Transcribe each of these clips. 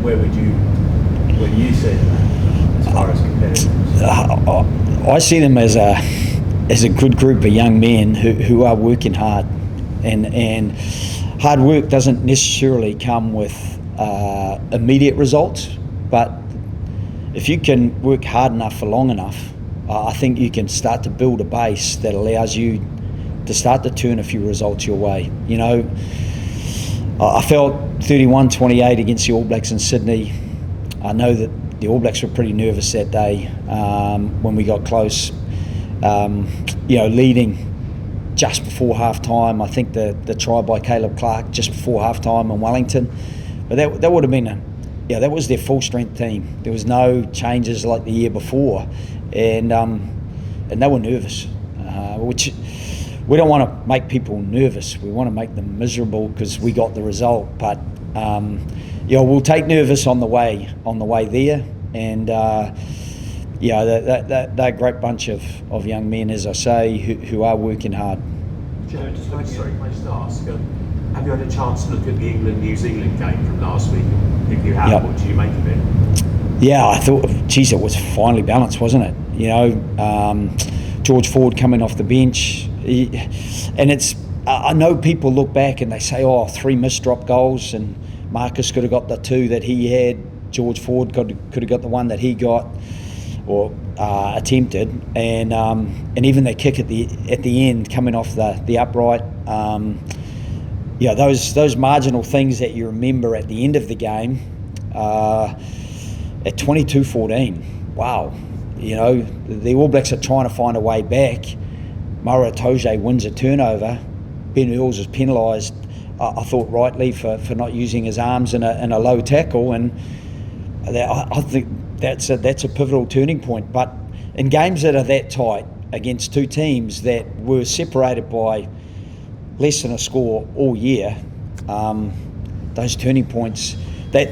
And where do you see them as far as competitors? I see them as a good group of young men who are working hard, and hard work doesn't necessarily come with immediate results, but if you can work hard enough for long enough, I think you can start to build a base that allows you to start to turn a few results your way. You know, I felt 31-28 against the All Blacks in Sydney. I know that the All Blacks were pretty nervous that day when we got close, leading just before half-time. I think the try by Caleb Clark just before half-time in Wellington. But that would have been that was their full-strength team. There was no changes like the year before. And they were nervous, which we don't want to make people nervous. We want to make them miserable because we got the result. But we'll take nervous on the way there. And they're a great bunch of young men, as I say, who are working hard. Can I just ask? Have you had a chance to look at the England-New Zealand game from last week? If you have, What do you make of it? Yeah, I thought, geez, it was finely balanced, wasn't it? You know, George Ford coming off the bench, and it's. I know people look back and they say, 3 missed drop goals, and Marcus could have got the 2 that he had. George Ford could have got the 1 that he got or attempted, and even the kick at the end coming off the upright. Those marginal things that you remember at the end of the game. At 22-14, wow, you know, the All Blacks are trying to find a way back. Mara Toje wins a turnover. Ben Earls is penalised, I thought rightly, for not using his arms in a low tackle, and I think that's a pivotal turning point. But in games that are that tight against two teams that were separated by less than a score all year, those turning points that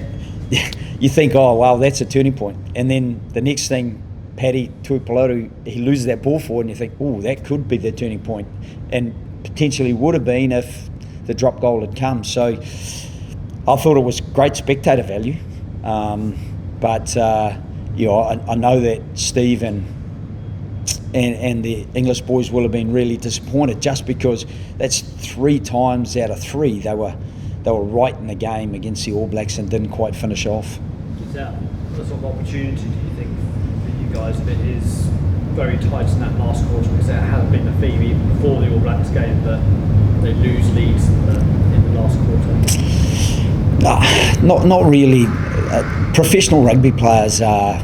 you think, oh wow, that's a turning point, and then the next thing, Paddy Tuipulotu, he loses that ball forward, and you think, oh, that could be the turning point, and potentially would have been if the drop goal had come. So I thought it was great spectator value, but I know that Steve and the English boys will have been really disappointed, just because that's 3 times out of 3 they were right in the game against the All Blacks and didn't quite finish off. Is that the sort of opportunity, do you think, for you guys, that is very tight in that last quarter? Because there had been the theme even before the All Blacks game that they lose leads in the last quarter. Not really. Professional rugby players are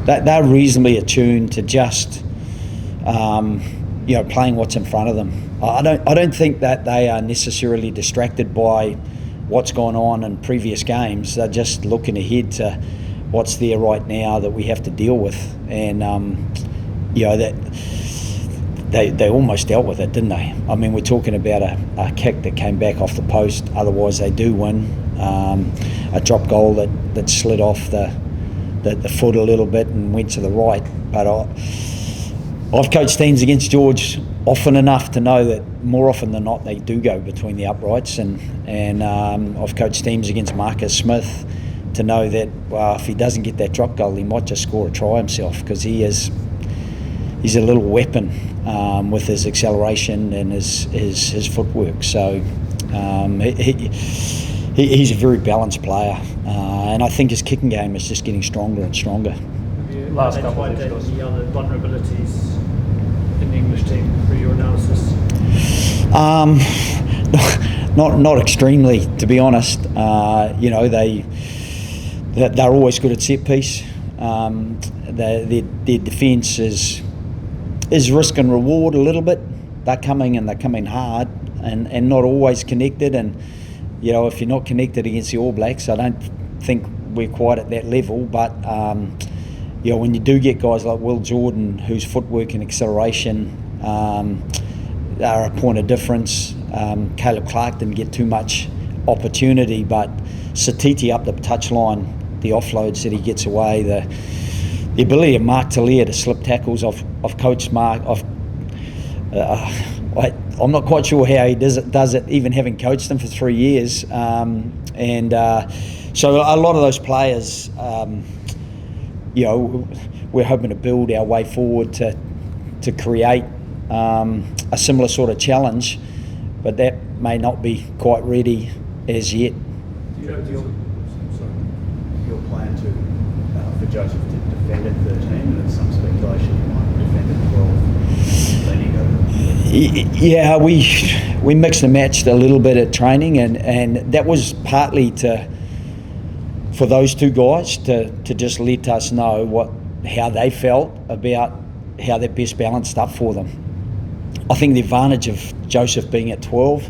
they're reasonably attuned to just playing what's in front of them. I don't think that they are necessarily distracted by what's gone on in previous games. They're just looking ahead to what's there right now that we have to deal with, and that they almost dealt with it, didn't they? I mean, we're talking about a kick that came back off the post. Otherwise, they do win. A drop goal that slid off the foot a little bit and went to the right. But I've coached teams against George often enough to know that more often than not they do go between the uprights, and I've coached teams against Marcus Smith to know that, well, if he doesn't get that drop goal, he might just score a try himself, because he's a little weapon with his acceleration and his footwork. So he's a very balanced player, and I think his kicking game is just getting stronger and stronger. Have you identified any other vulnerabilities in the English team through your analysis? Not extremely, to be honest. They're always good at set piece. Their defence is risk and reward a little bit. They're coming hard and not always connected. And if you're not connected against the All Blacks, I don't think we're quite at that level. But when you do get guys like Will Jordan, whose footwork and acceleration are a point of difference. Caleb Clark didn't get too much opportunity, but Satiti up the touchline, the offloads that he gets away, the ability of Mark Talia to slip tackles off Coach Mark. I'm not quite sure how he does it, even having coached him for 3 years. So a lot of those players, you know, we're hoping to build our way forward to create a similar sort of challenge, but that may not be quite ready as yet. Your plan for Joseph to defend at 13, and there's some speculation he might defend at 12. Then you go. Yeah, we mixed and matched a little bit at training, and that was partly for those two guys to just let us know how they felt about how they best balanced up for them. I think the advantage of Joseph being at 12,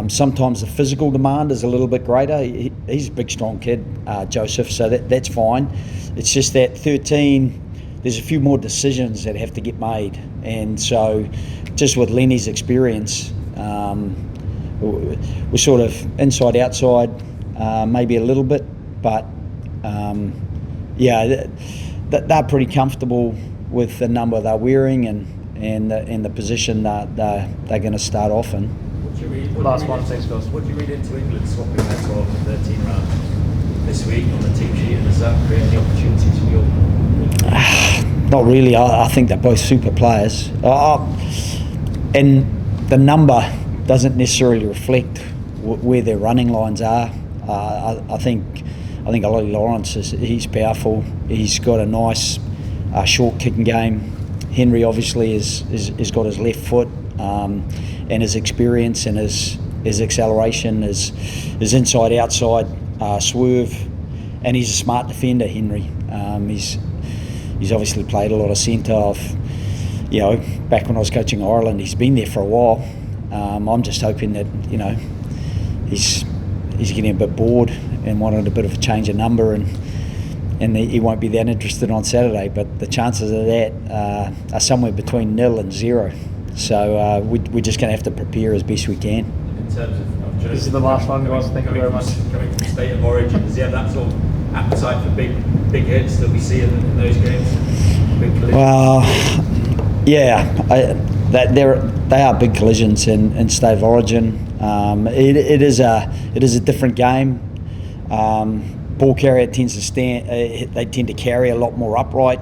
sometimes the physical demand is a little bit greater. He's a big, strong kid, Joseph, so that's fine. It's just that 13, there's a few more decisions that have to get made. And so just with Lenny's experience, we're sort of inside, outside, maybe a little bit, but yeah, they're pretty comfortable with the number they're wearing and the position that they're going to start off in. Last one, thanks, guys. What do you read into England swapping their 12 and 13 around this week on the team sheet, and does that create any opportunities for your? Not really. I think they're both super players, and the number doesn't necessarily reflect where their running lines are. I think Ollie Lawrence he's powerful. He's got a nice short kicking game. Henry obviously has got his left foot, and his experience and his acceleration, his inside outside swerve, and he's a smart defender. Henry, he's obviously played a lot of centre. Back when I was coaching Ireland, he's been there for a while. I'm just hoping that he's getting a bit bored and wanted a bit of a change of number, and he won't be that interested on Saturday. But the chances of that are somewhere between 0 and 0. So we're just going to have to prepare as best we can. In terms of this is the last one, guys. Thank you very much. Coming from State of Origin, does he have that sort of appetite for big hits that we see in those games? Big collisions? Well, yeah, they are big collisions in State of Origin. It is a different game. Ball carrier tends to stand. They tend to carry a lot more upright.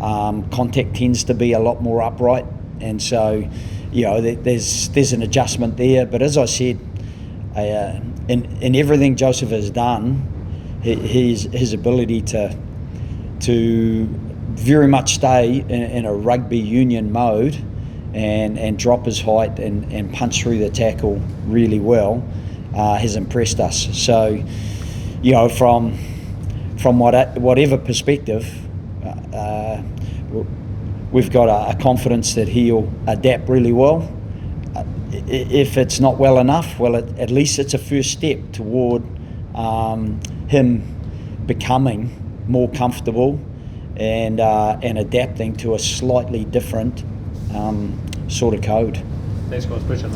Contact tends to be a lot more upright, and so there's an adjustment there. But as I said, in everything Joseph has done, his ability to very much stay in a rugby union mode and drop his height and punch through the tackle really well has impressed us. So, from whatever perspective, we've got a confidence that he'll adapt really well. If it's not well enough, well, at least it's a first step toward him becoming more comfortable and adapting to a slightly different sort of code. Thanks, guys. Appreciate it.